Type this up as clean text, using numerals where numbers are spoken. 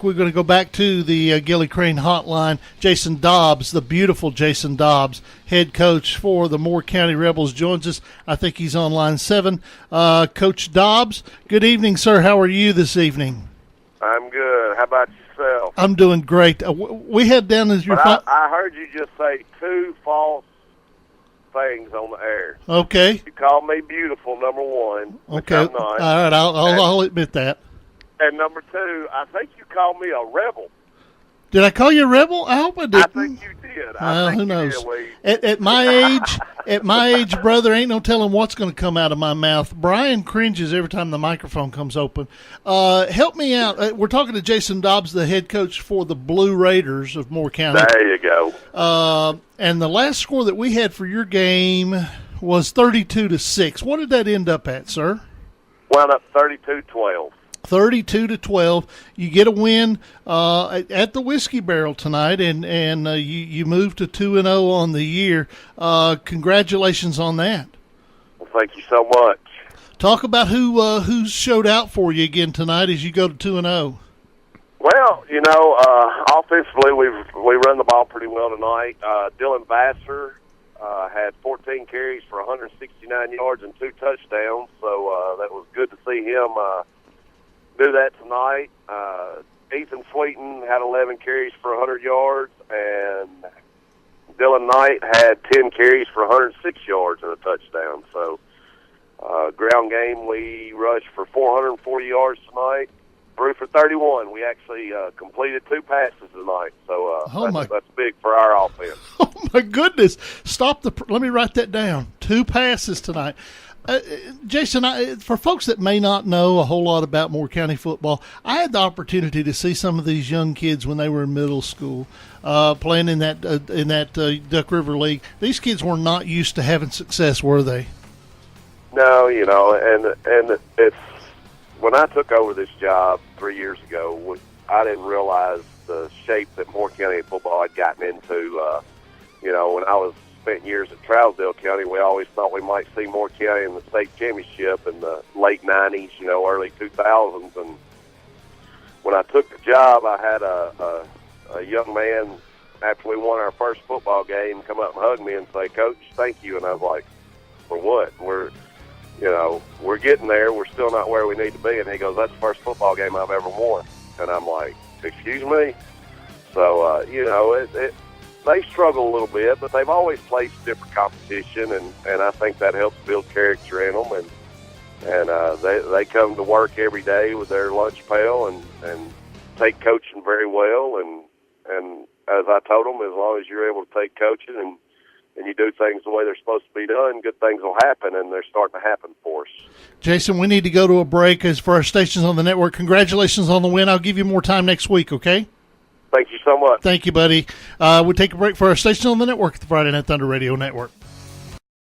We're going to go back to the Gilly Crane hotline. Jason Dobbs, the beautiful Jason Dobbs, head coach for the Moore County Rebels, joins us. I think he's on line 7. Coach Dobbs, good evening, sir. How are you this evening? I'm good. How about yourself? I'm doing great. We had down as your. I heard you just say 2 false things on the air. Okay. You called me beautiful, number 1. Okay. I'm not. All right. I'll admit that. And number 2, I think you called me a rebel. Did I call you a rebel? I hope I didn't. I think you did. Who knows? At my age, brother, ain't no telling what's going to come out of my mouth. Brian cringes every time the microphone comes open. Help me out. We're talking to Jason Dobbs, the head coach for the Blue Raiders of Moore County. There you go. And the last score that we had for your game was 32-6. What did that end up at, sir? Wound up 32-12. 32-12. You get a win at the Whiskey Barrel tonight, and you move to 2-0 on the year. Congratulations on that. Well, thank you so much. Talk about who showed out for you again tonight as you go to 2-0. Well, offensively we run the ball pretty well tonight. Dylan Vassar had 14 carries for 169 yards and 2 touchdowns, so that was good to see him do that tonight. Ethan Sweeten had 11 carries for 100 yards, and Dylan Knight had 10 carries for 106 yards and a touchdown. So, ground game, we rushed for 440 yards tonight, threw for 31. We actually completed 2 passes tonight, so that's big for our offense. Oh, my goodness. Let me write that down. 2 passes tonight. Jason, for folks that may not know a whole lot about Moore County football, I had the opportunity to see some of these young kids when they were in middle school playing in that Duck River League. These kids were not used to having success, were they? No, and it's when I took over this job 3 years ago, I didn't realize the shape that Moore County football had gotten into. When I spent years at Trousdale County, we always thought we might see Moore County in the state championship in the late 90s, early 2000s. And when I took the job, I had a young man, after we won our first football game, come up and hug me and say, "Coach, thank you." And I was like, "For what?" We're getting there. We're still not where we need to be. And he goes, "That's the first football game I've ever won." And I'm like, "Excuse me?" So, they struggle a little bit, but they've always played different competition, and I think that helps build character in them. And they come to work every day with their lunch pail and take coaching very well. And as I told them, as long as you're able to take coaching and you do things the way they're supposed to be done, good things will happen, and they're starting to happen for us. Jason, we need to go to a break as for our stations on the network. Congratulations on the win. I'll give you more time next week, okay? Thank you so much. Thank you, buddy. We'll take a break for our station on the network, the Friday Night Thunder Radio Network.